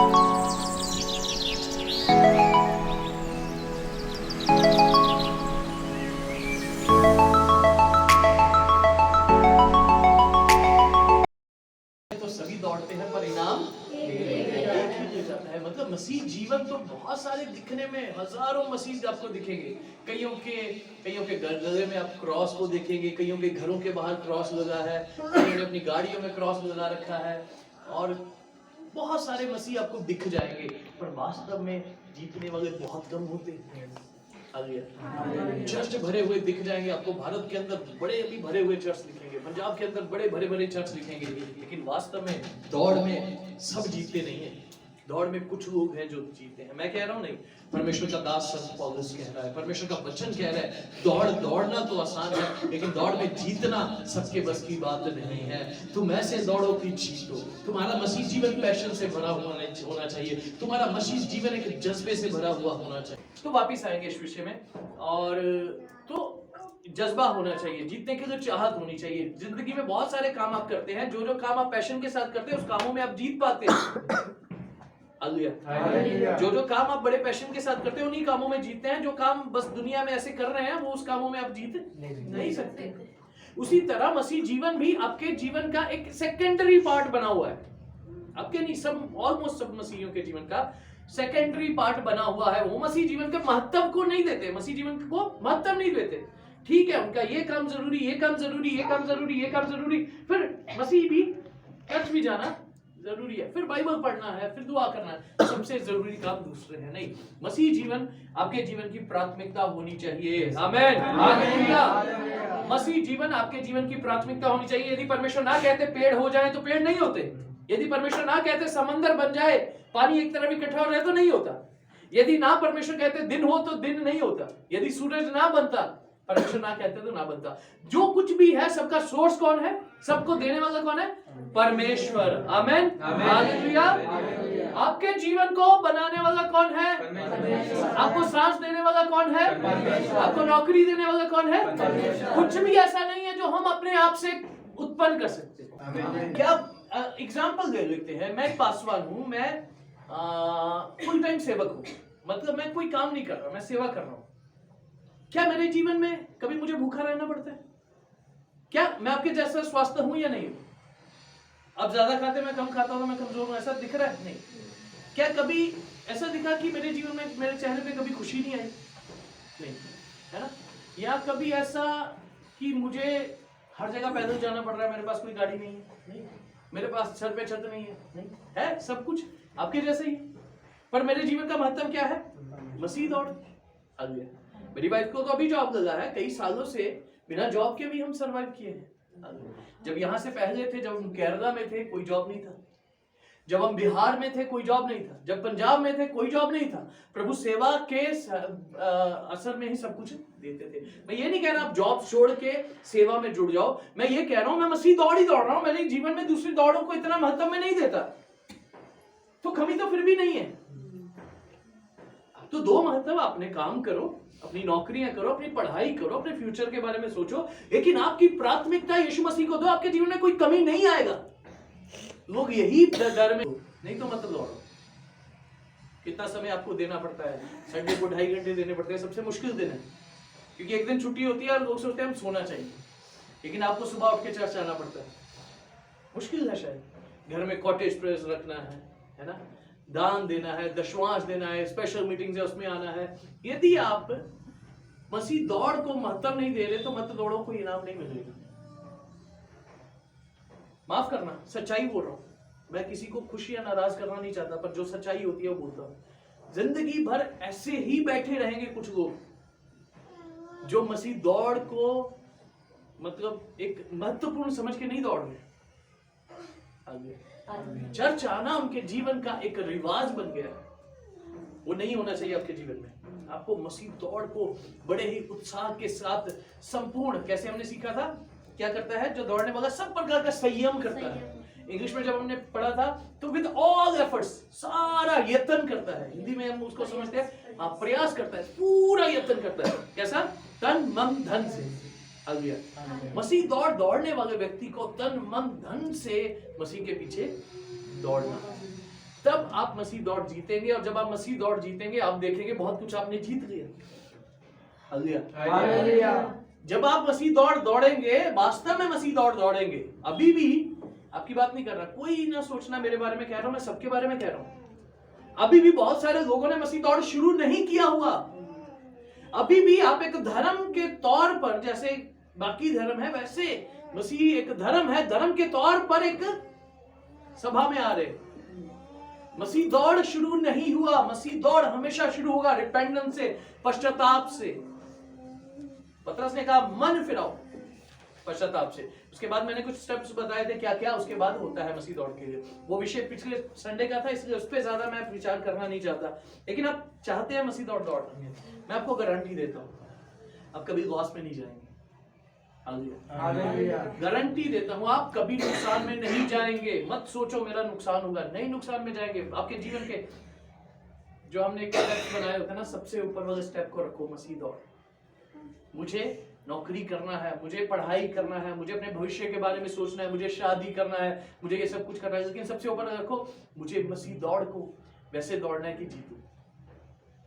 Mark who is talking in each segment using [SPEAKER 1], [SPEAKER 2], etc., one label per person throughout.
[SPEAKER 1] तो सभी दौड़ते हैं, परिणाम एक ही मिल जाता है। मतलब मसीह जीवन तो बहुत सारे दिखने में हजारों मसीह आपको दिखेंगे। कईयों के गले में आप क्रॉस को देखेंगे, कईयों के घरों के बाहर क्रॉस लगा है, कईयों ने अपनी गाड़ियों में क्रॉस लगा रखा है, और बहुत सारे मसीह आपको दिख जाएंगे, पर वास्तव में जीतने वाले बहुत कम होते हैं। चर्च भरे हुए दिख जाएंगे आपको, भारत के अंदर बड़े अभी भरे हुए चर्च दिखेंगे, पंजाब के अंदर बड़े भरे भरे चर्च दिखेंगे, लेकिन वास्तव में दौड़ में सब जीतते नहीं है। दौड़ में कुछ लोग हैं जो जीतते हैं। मैं कह रहा हूं नहीं, परमेश्वर का दास संत पौलुस कह रहा है, परमेश्वर का वचन कह रहा है, दौड़ना तो आसान है, लेकिन दौड़ में जीतना सबके बस की बात नहीं है। तुम ऐसे दौड़ो कि जीतो। तुम्हारा मसीह जीवन पैशन से भरा हुआ होना चाहिए, तुम्हारा मसीह जीवन एक जज्बे से भरा हुआ होना चाहिए। तो वापिस आएंगे इस विषय में, और तो जज्बा होना चाहिए, जीतने की जो चाहत होनी चाहिए। जिंदगी में बहुत सारे काम आप करते हैं, जो काम आप पैशन के साथ करते हैं उस कामों में आप जीत पाते हैं। जो काम आप बड़े पैशन के साथ करते हैं उन्हीं कामों में जीतते हैं। जो काम बस दुनिया में ऐसे कर रहे हैं वो उस कामों में आप जीत नहीं सकते। उसी तरह मसीह जीवन भी आपके जीवन का एक सेकेंडरी पार्ट बना हुआ है। आपके नहीं, सब ऑलमोस्ट सब मसीहियों के जीवन का सेकेंडरी पार्ट बना हुआ है। वो मसीह जीवन के महत्व को नहीं देते, मसीह जीवन को महत्व नहीं देते। ठीक है, उनका ये काम जरूरी, ये काम जरूरी, ये काम जरूरी, ये काम जरूरी, फिर मसीह भी चर्च भी जाना जरूरी है, फिर बाइबल पढ़ना है, फिर दुआ करना है, सबसे जरूरी काम दूसरे हैं। नहीं, मसीह जीवन आपके जीवन की प्राथमिकता होनी चाहिए। आमीन, हालेलुया। मसीह जीवन आपके जीवन की प्राथमिकता होनी चाहिए। यदि परमेश्वर ना कहते पेड़ हो जाए तो पेड़ नहीं होते, यदि परमेश्वर ना कहते समंदर बन जाए, पानी एक तरफ इकट्ठा हो रहे तो नहीं होता, यदि ना परमेश्वर कहते दिन हो तो दिन नहीं होता, यदि सूरज ना बनता, परमेश्वर ना कहते तो ना बनता। जो कुछ भी है सबका सोर्स कौन है, सबको देने वाला कौन है? परमेश्वर। आमीन, हालेलुया। आपके जीवन को बनाने वाला कौन है? आपको सांस देने वाला कौन है? आपको नौकरी देने वाला कौन है? कुछ भी ऐसा नहीं है जो हम अपने आप से उत्पन्न कर सकते हैं। क्या एग्जाम्पल दे लेते हैं। मैं एक पासवान हूं, मैं फुल टाइम सेवक हूं, मतलब मैं कोई काम नहीं कर रहा, मैं सेवा कर रहा हूं। क्या मेरे जीवन में कभी मुझे भूखा रहना पड़ता है? क्या मैं आपके जैसा स्वस्थ हूं या नहीं हूं? अब ज्यादा खाते, मैं कम खाता हूं, मैं कमजोर हूं, ऐसा दिख रहा है? नहीं। क्या कभी ऐसा दिखा कि मेरे जीवन में मेरे चेहरे पे कभी खुशी नहीं आई? नहीं, है ना? या कभी ऐसा कि मुझे हर जगह पैदल जाना पड़ रहा है, मेरे पास कोई गाड़ी नहीं है? नहीं। मेरे पास सर पे छत नहीं है? नहीं है, सब कुछ आपके जैसे ही। पर मेरे जीवन का महत्व क्या है? मसीह दौड़। मेरी वाइफ को तो अभी जॉब लगा है, कई सालों से बिना जॉब के भी हम सरवाइव किए हैं। जब यहाँ से पहले थे, जब हम केरला में थे, कोई जॉब नहीं था। जब हम बिहार में थे, कोई जॉब नहीं था। जब पंजाब में थे, कोई जॉब नहीं था। प्रभु सेवा के असर में ही सब कुछ देते थे। मैं ये नहीं कह रहा आप जॉब छोड़ के सेवा में जुड़ जाओ, मैं ये कह रहा हूं मैं मसीह दौड़ ही दौड़ रहा हूं। मेरे जीवन में दूसरी दौड़ों को इतना महत्व में नहीं देता, तो कमी तो फिर भी नहीं है। तो दो महत्व, अपने काम करो, अपनी नौकरियां करो, अपनी पढ़ाई करो, अपने फ्यूचर के बारे में सोचो, लेकिन आपकी प्राथमिकता यीशु मसीह को दो, आपके जीवन में कोई कमी नहीं आएगा। लोग यही डर में, नहीं तो मत दौड़ो। कितना समय आपको देना पड़ता है? संडे को 2.5 घंटे देने पड़ते हैं, सबसे मुश्किल दिन है, क्योंकि एक दिन छुट्टी होती है और लोग सोचते हैं हम सोना चाहिए, लेकिन आपको सुबह उठ के चर्च आना पड़ता है। मुश्किल है शायद। घर में कॉटेज प्रेयर्स रखना है ना, दान देना है, दशवांश देना है, स्पेशल मीटिंग्स है उसमें आना है। यदि आप मसीह दौड़ को महत्व नहीं दे रहे तो मत दौड़ो, कोई इनाम नहीं मिलेगा। माफ करना, सच्चाई बोल रहा हूं, मैं किसी को खुशी या नाराज करना नहीं चाहता, पर जो सच्चाई होती है वो बोलता हूं। जिंदगी भर ऐसे ही बैठे रहेंगे कुछ लोग जो मसीह दौड़ को मतलब एक महत्वपूर्ण समझ के नहीं दौड़ रहे। चर्च आना उनके जीवन का एक रिवाज बन गया है, वो नहीं होना चाहिए आपके जीवन में। आपको मसीह दौड़ को बड़े ही उत्साह के साथ संपूर्ण, कैसे हमने सीखा था, क्या करता है जो दौड़ने वाला सब प्रकार का संयम करता है। इंग्लिश में जब हमने पढ़ा था तो विद ऑल एफर्ट्स, सारा यत्न करता है। हिंदी में हम उसको समझते हैं प्रयास करता है, पूरा यत्न करता है। कैसा? तन मन धन से। मसीह दौड़ने वाले व्यक्ति को तन मन धन से मसीह के पीछे दौड़ना। तब आप मसीह दौड़ जीतेंगे, और जब आप मसीह दौड़ जीतेंगे आप देखेंगे बहुत कुछ आपने जीत लिया। हालेलुया। जब आप मसीह दौड़ दौड़ेंगे, वास्तव में मसीह दौड़ दौड़ेंगे, अभी भी आपकी बात नहीं कर रहा, कोई ना सोचना मेरे बारे में कह रहा हूं, मैं सबके बारे में कह रहा हूं। अभी भी बहुत सारे लोगों ने मसीह दौड़ शुरू नहीं किया हुआ। अभी भी आप एक धर्म के तौर पर, जैसे बाकी धर्म है वैसे मसीह एक धर्म है, धर्म के तौर पर एक सभा में आ रहे। मसीह दौड़ शुरू नहीं हुआ। मसीह दौड़ हमेशा शुरू होगा रिपेंटेंस से, पश्चाताप से। पतरस ने कहा मन फिराओ पश्चाताप से। उसके बाद मैंने कुछ स्टेप्स बताए थे क्या क्या उसके बाद होता है मसीह दौड़ के लिए। वो विषय पिछले संडे का था, इसलिए उस पर ज्यादा मैं विचार करना नहीं चाहता। लेकिन आप चाहते हैं मसीह दौड़ दौड़ना, मैं आपको गारंटी देता हूं आप कभी लॉस में नहीं जाएंगे। गारंटी देता हूं आप कभी नुकसान में नहीं जाएंगे। मत सोचो मेरा नुकसान होगा, नहीं नुकसान में जाएंगे। आपके जीवन के जो हमने एक स्टेप बनाए होते हैं ना, सबसे ऊपर वाले स्टेप को रखो, मसीह दौड़। मुझे नौकरी करना है, मुझे पढ़ाई करना है, मुझे अपने भविष्य के बारे में सोचना है, मुझे शादी करना है, मुझे ये सब कुछ करना है, लेकिन सबसे ऊपर रखो मुझे मसीह दौड़ को वैसे दौड़ना है कि जीतूं।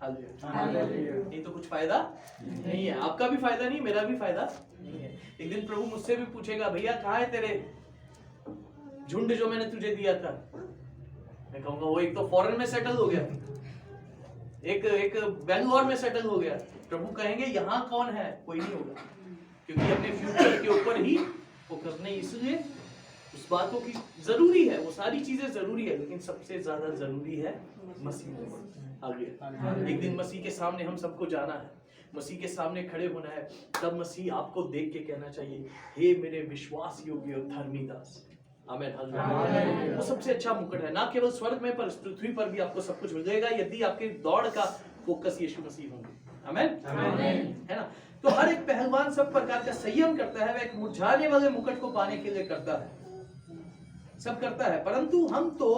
[SPEAKER 1] नहीं तो कुछ फायदा नहीं है, आपका भी फायदा नहीं, मेरा भी फायदा नहीं है। एक दिन प्रभु मुझसे भी पूछेगा, भैया कहाँ है तेरे झुंड जो मैंने तुझे दिया था? मैं कहूंगा वो एक तो फॉरेन में सेटल हो गया, एक बेंगलोर में सेटल हो गया। प्रभु कहेंगे यहाँ कौन है? कोई नहीं होगा, क्योंकि अपने फ्यूचर के ऊपर ही फोकस नहीं। इसलिए उस बातों की जरूरी है, वो सारी चीजें जरूरी है, लेकिन सबसे ज्यादा जरूरी है मसीह। आगे एक दिन मसीह के सामने हम सबको जाना है, मसीह के सामने खड़े होना है। तब मसीह आपको देख के कहना चाहिए, हे मेरे विश्वास योग्य और धर्मी दास। आमीन। वो सबसे अच्छा मुकुट है, ना केवल स्वर्ग में पर पृथ्वी पर भी आपको सब कुछ मिलेगा यदि आपके दौड़ का फोकस यीशु मसीह होंगे। आमीन, है ना? तो हर एक पहलवान सब प्रकार का संयम करता है, वह एक मुरझाने वाले मुकुट को पाने के लिए करता है, सब करता है, परंतु हम तो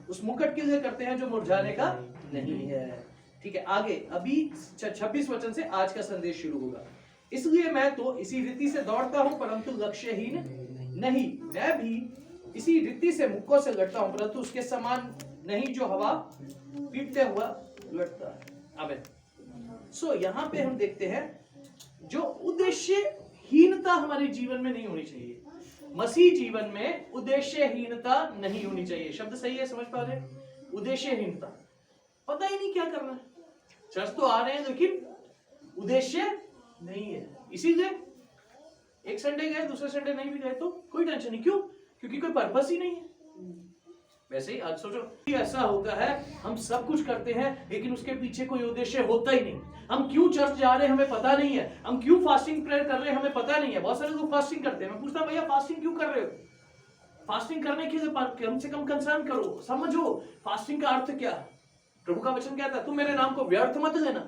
[SPEAKER 1] उस मुकुट के लिए करते हैं जो मुरझाने का नहीं है। ठीक है, आगे अभी 26 वचन से आज का संदेश शुरू होगा। इसलिए मैं तो इसी रीति से दौड़ता हूं परंतु लक्ष्यहीन नहीं, मैं भी इसी रीति से मुक्कों से लड़ता हूं परंतु उसके समान नहीं जो हवा पीटते हुआ लड़ता है। आमीन। सो यहाँ पे हम देखते हैं जो उद्देश्यहीनता हमारे जीवन में नहीं होनी चाहिए। मसीह जीवन में उद्देश्यहीनता नहीं होनी चाहिए। शब्द सही है, समझ पा रहे? उद्देश्यहीनता, पता ही नहीं क्या करना है, चर्च तो आ रहे हैं लेकिन उद्देश्य नहीं है। इसीलिए एक संडे गए, दूसरे संडे नहीं भी गए तो कोई टेंशन नहीं। क्यों? क्योंकि कोई पर्पस ही नहीं है। वैसे ही आज सोचो, ऐसा होता है हम सब कुछ करते हैं लेकिन उसके पीछे कोई उद्देश्य होता ही नहीं। हम क्यों चर्च जा रहे हैं हमें पता नहीं है, हम क्यों फास्टिंग प्रेयर कर रहे हैं हमें पता नहीं है। बहुत सारे लोग फास्टिंग करते हैं, मैं पूछता हूं भैया फास्टिंग क्यों कर रहे हो? फास्टिंग करने के लिए कम से कम कंसर्न करो, समझो फास्टिंग का अर्थ क्या है। प्रभु का वचन कहता है तुम मेरे नाम को व्यर्थ मत लेना।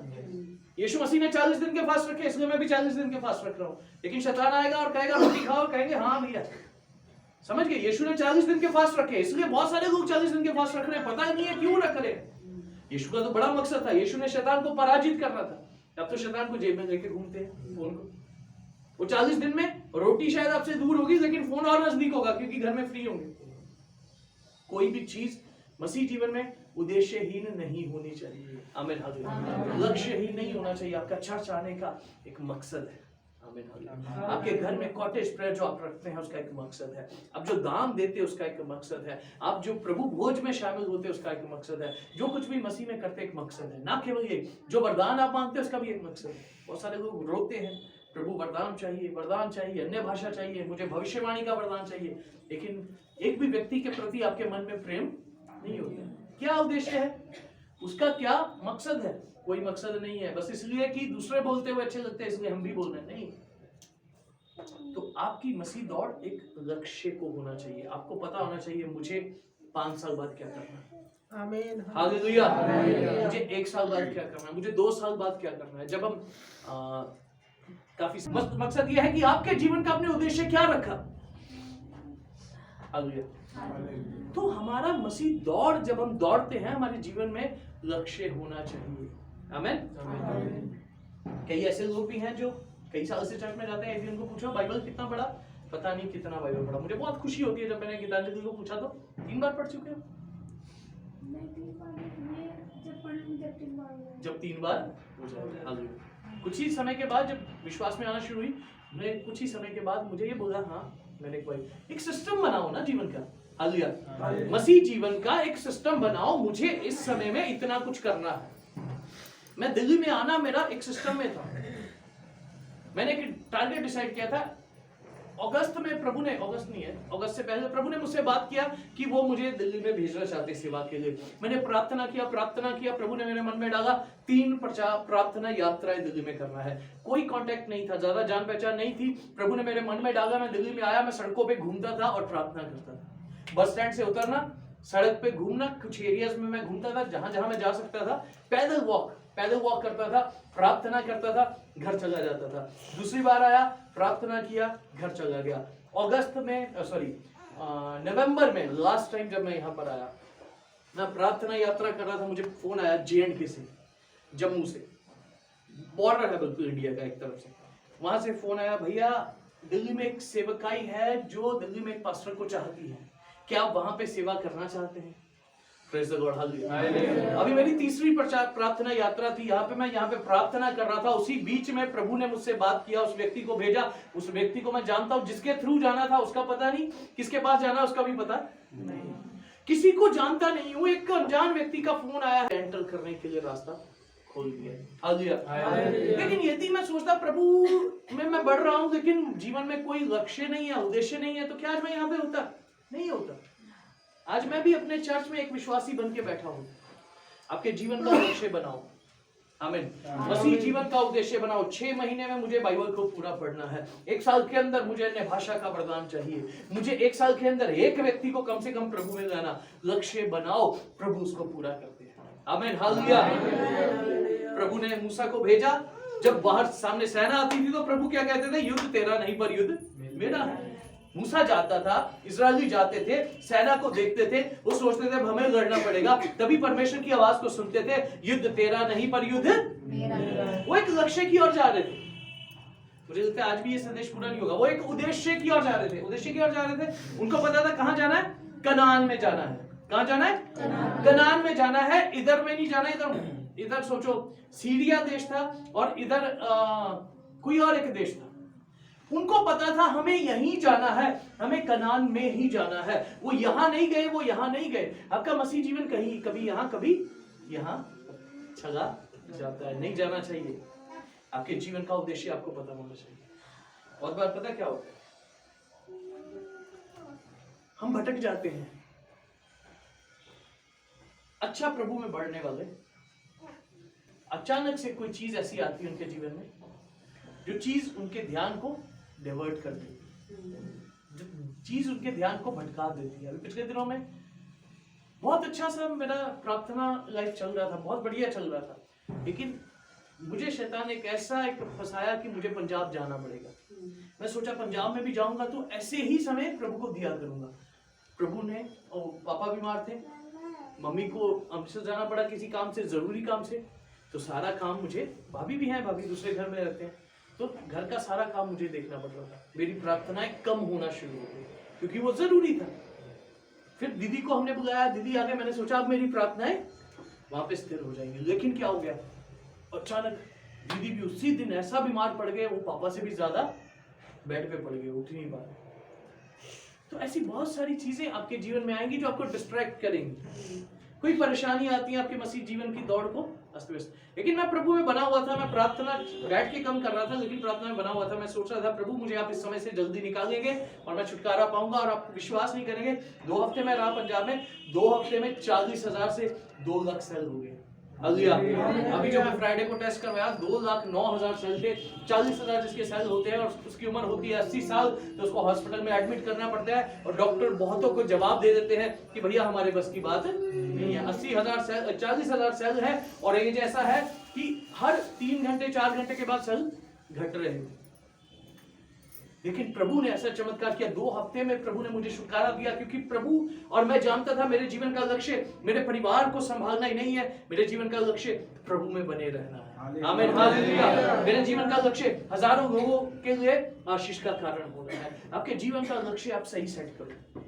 [SPEAKER 1] यीशु मसीह ने 40 दिन के फास्ट रखे, इसलिए मैं भी 40 दिन के फास्ट रख रहा हूं। लेकिन शैतान आएगा और कहेगा रोटी खाओ, कहेंगे हाँ भैया, समझ गए? यीशु ने 40 दिन के फास्ट रखे, इसलिए बहुत सारे लोग 40 दिन के फास्ट रख रहे हैं, पता नहीं है क्यों रख रहे हैं। यीशु का तो बड़ा मकसद था, यीशु ने शैतान को पराजित करना था। अब तो शैतान को जेब में लेके घूमते हैं फोन को। वो 40 दिन में रोटी शायद आपसे दूर होगी लेकिन फोन और नजदीक होगा क्योंकि घर में फ्री होंगे। कोई भी चीज मसीह जीवन में उद्देश्यहीन नहीं होनी चाहिए। आमीन, हालेलुया। लक्ष्यहीन नहीं होना चाहिए। आपका चर्च आने का एक मकसद है। आमीन, हालेलुया। आपके घर में कॉटेज प्रेयर जो आप रखते हैं उसका एक मकसद है, आप जो दान देते हैं उसका एक मकसद है, आप जो प्रभु भोज में शामिल होते हैं उसका एक मकसद है, जो कुछ भी मसीह में करते एक मकसद है। ना केवल ये, जो वरदान आप मांगते हैं उसका भी एक मकसद है। बहुत सारे लोग रोते हैं, प्रभु वरदान चाहिए, वरदान चाहिए, अन्य भाषा चाहिए, मुझे भविष्यवाणी का वरदान चाहिए, लेकिन एक भी व्यक्ति के प्रति आपके मन में प्रेम नहीं होता। क्या उद्देश्य है उसका? क्या मकसद है? कोई मकसद नहीं है, बस इसलिए कि दूसरे बोलते हुए अच्छे लगते हैं इसलिए हम भी बोल रहे हैं। नहीं, तो आपकी मसीह दौड़ एक लक्ष्य को होना चाहिए। आपको पता होना चाहिए मुझे 5 साल बाद क्या करना है। आमीन, हालेलुया। मुझे 1 साल बाद क्या करना है, मुझे 2 साल बाद क्या करना है। जब हम काफी मकसद यह है कि आपके जीवन का आपने उद्देश्य क्या रखा। हालेलुया। तो हमारा मसीह दौड़, जब हम दौड़ते हैं हमारे जीवन में लक्ष्य होना चाहिए। आमीन। कई ऐसे लोग भी हैं जो कई साल से चर्च में जाते हैं, यदि उनको पूछो बाइबल कितना पढ़ा, पता नहीं कितना बाइबल पढ़ा। मुझे बहुत खुशी होती है जब मैंने गीतांजलि को पूछा तो 3 बार पढ़ चुके हो। जब 3 बार हो जाएगा। हालेलुया। कुछ ही समय के बाद जब विश्वास में आना शुरू हुई, मैं कुछ ही समय के बाद मुझे ये बोला, हाँ मैंने एक सिस्टम बनाओ ना जीवन का। हालेलुया। मसीह जीवन का एक सिस्टम बनाओ, मुझे इस समय में इतना कुछ करना है। मैं दिल्ली में आना मेरा एक सिस्टम में था। मैंने एक टारगेट डिसाइड किया था। अगस्त में प्रभु ने, अगस्त नहीं है, अगस्त से पहले प्रभु ने मुझसे बात किया कि वो मुझे दिल्ली में भेजना चाहते सेवा के लिए। मैंने प्रार्थना किया, प्रभु ने मेरे मन में डाला 3 प्रार्थना यात्राएं दिल्ली में करना है। कोई कांटेक्ट नहीं था, ज्यादा जान पहचान नहीं थी। प्रभु ने मेरे मन में डाला, मैं दिल्ली में आया, मैं सड़कों पे घूमता था और प्रार्थना करता था। बस स्टैंड से उतरना, सड़क पे घूमना, कुछ एरियाज में मैं घूमता था जहां जहां मैं जा सकता था, पैदल वॉक करता था, प्रार्थना करता था, घर चला जाता था। दूसरी बार आया, प्रार्थना किया, घर चला गया। अगस्त में नवंबर में लास्ट टाइम जब मैं यहाँ पर आया, मैं प्रार्थना यात्रा कर रहा था, मुझे फोन आया J&K से, जम्मू से, बॉर्डर है बिल्कुल इंडिया का एक तरफ से। वहां से फोन आया, भैया दिल्ली में एक सेवकाई है जो दिल्ली में एक पास्टर को चाहती है, क्या आप वहां पे सेवा करना चाहते हैं? Praise the God, hallelujah. अभी मेरी तीसरी प्रार्थना यात्रा थी, मैं यहाँ पे प्रार्थना कर रहा था। उसी बीच में प्रभु ने मुझसे बात किया, उस व्यक्ति को भेजा। उस व्यक्ति को मैं जानता हूँ, जिसके थ्रू जाना था उसका पता नहीं, किसके पास जाना उसका भी पता नहीं, किसी को जानता नहीं हूँ। एक अनजान व्यक्ति का फोन आया, एंटर करने के लिए रास्ता खोल दिया। हालेलुया। लेकिन यदि मैं सोचता प्रभु मैं बढ़ रहा हूँ, लेकिन जीवन में कोई लक्ष्य नहीं है, उद्देश्य नहीं है, तो क्या आज मैं यहाँ पे होता? नहीं होता। आज मैं भी अपने चर्च में एक विश्वासी बन के बैठा हूं। आपके जीवन का लक्ष्य बनाओ, आमीन। मसीह जीवन का उद्देश्य बनाओ। 6 महीने में मुझे बाइबल को पूरा पढ़ना है। 1 साल के अंदर मुझे अन्य भाषा का वरदान चाहिए। मुझे 1 साल के अंदर एक व्यक्ति को कम से कम प्रभु में लाना। लक्ष्य बनाओ, प्रभु उसको पूरा करते हैं, आमीन, हालेलुया। प्रभु ने मूसा को भेजा। जब बाहर सामने सेना आती थी तो प्रभु क्या कहते थे? युद्ध तेरा नहीं पर युद्ध मेरा है। मूसा जाता था, इस्राएली जाते थे, सेना को देखते थे, वो सोचते थे हमें लड़ना पड़ेगा, तभी परमेश्वर की आवाज को सुनते थे, युद्ध तेरा नहीं पर युद्ध मेरा। वो एक लक्ष्य की ओर जा रहे थे। मुझे लगता है आज भी ये संदेश पूरा नहीं होगा। वो एक उद्देश्य की ओर जा रहे थे, उनको पता था कहां जाना है, कनान में जाना है। कहां जाना है? कनान में जाना है। इधर में नहीं जाना, इधर सोचो सीरिया देश था और इधर कोई और एक देश था। उनको पता था हमें यहीं जाना है, हमें कनान में ही जाना है। वो यहां नहीं गए, वो यहां नहीं गए। आपका मसीह जीवन कहीं कभी यहां कभी यहां चला जाता है, नहीं जाना चाहिए। आपके जीवन का उद्देश्य आपको पता होना चाहिए। बहुत बार पता क्या होता है, हम भटक जाते हैं। अच्छा प्रभु में बढ़ने वाले, अचानक से कोई चीज ऐसी आती है उनके जीवन में जो चीज उनके ध्यान को डाइवर्ट कर देती है, जो चीज उनके ध्यान को भटका देती है। अभी पिछले दिनों में बहुत अच्छा सा मेरा प्रार्थना लाइफ चल रहा था, बहुत बढ़िया चल रहा था, लेकिन मुझे शैतान एक फंसाया कि मुझे पंजाब जाना पड़ेगा। मैं सोचा पंजाब में भी जाऊंगा तो ऐसे ही समय प्रभु को दिया करूंगा। प्रभु ने, और पापा बीमार थे, मम्मी को अमृतसर जाना पड़ा किसी काम से, जरूरी काम से, तो सारा काम मुझे, भाभी भी हैं, भाभी दूसरे घर में रहते हैं, तो घर का सारा काम मुझे देखना पड़ रहा था। मेरी प्रार्थनाएं कम होना शुरू हो गई क्योंकि वो जरूरी था। फिर दीदी को हमने बुलाया, दीदी आगे, मैंने सोचा अब मेरी प्रार्थनाएं वहां पे स्थिर हो जाएंगी। लेकिन क्या हो गया, अचानक दीदी भी उसी दिन ऐसा बीमार पड़ गए, वो पापा से भी ज्यादा बेड पे पड़ गए, उठ नहीं पा रहे। तो ऐसी बहुत सारी चीजें आपके जीवन में आएंगी जो आपको डिस्ट्रैक्ट करेंगी। कोई परेशानी आती है आपके मसीह जीवन की दौड़ को अस्त व्यस्त। लेकिन मैं प्रभु में बना हुआ था, मैं प्रार्थना बैठ के कम कर रहा था, लेकिन प्रार्थना में बना हुआ था। मैं सोच रहा था प्रभु मुझे आप इस समय से जल्दी निकालेंगे और मैं छुटकारा पाऊंगा। और आप विश्वास नहीं करेंगे, 2 हफ्ते में रहा पंजाब में, 2 हफ्ते में 40,000 से 2 लाख सेल हो गए। अभी जो मैं फ्राइडे को टेस्ट करवाया, 2,09,000 सेल थे। 40,000 जिसके सेल होते हैं और उसकी उम्र होती है 80 साल, तो उसको हॉस्पिटल में एडमिट करना पड़ता है। और डॉक्टर बहुतों को जवाब दे देते हैं कि भैया हमारे बस की बात नहीं है। 80,000 सेल, 40,000 सेल है, और एज ऐसा है कि हर 3 घंटे 4 घंटे के बाद सेल घट रहे हैं। लेकिन प्रभु ने ऐसा चमत्कार किया, 2 हफ्ते में प्रभु ने मुझे छुटकारा दिया। क्योंकि प्रभु, और मैं जानता था मेरे जीवन का लक्ष्य मेरे परिवार को संभालना ही नहीं है, मेरे जीवन का लक्ष्य प्रभु में बने रहना है। आमीन, हालेलुया। मेरे जीवन का लक्ष्य हजारों लोगों के लिए आशीष का कारण होना है। आपके जीवन का लक्ष्य आप सही सेट करो,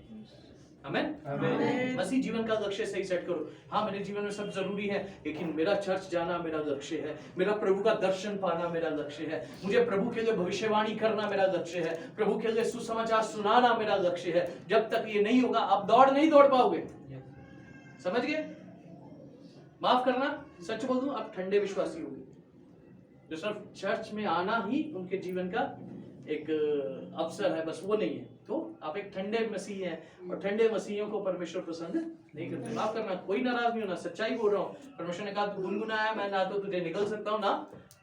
[SPEAKER 1] आमेन। मसीह जीवन का लक्ष्य सही सेट करो। हाँ, मेरे जीवन में सब जरूरी है, लेकिन मेरा चर्च जाना मेरा लक्ष्य है, मेरा प्रभु का दर्शन पाना मेरा लक्ष्य है, मुझे प्रभु के लिए भविष्यवाणी करना मेरा लक्ष्य है, प्रभु के लिए सुसमाचार सुनाना मेरा लक्ष्य है। जब तक ये नहीं होगा आप नहीं दौड़ पाओगे। समझ गए? माफ करना, सच बोल दूं, आप ठंडे विश्वासी होंगे जो सिर्फ चर्च में आना ही उनके जीवन का एक अवसर है, बस वो नहीं है। तो आप एक ठंडे मसीह हैं, और ठंडे मसीहियों को परमेश्वर पसंद नहीं करते। माफ करना, कोई नाराज नहीं होना, सच्चाई बोल रहा हूँ। परमेश्वर ने कहा तू गुनगुनाया, मैं ना तो तुझे निकल सकता हूँ ना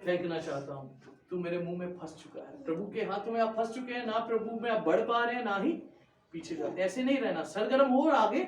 [SPEAKER 1] फेंकना चाहता हूँ, तू मेरे मुंह में फंस चुका है। प्रभु के हाथों में आप फंस चुके हैं, ना प्रभु में आप बढ़ पा रहे हैं ना ही पीछे जाते। ऐसे नहीं रहना, सरगर्म हो और आगे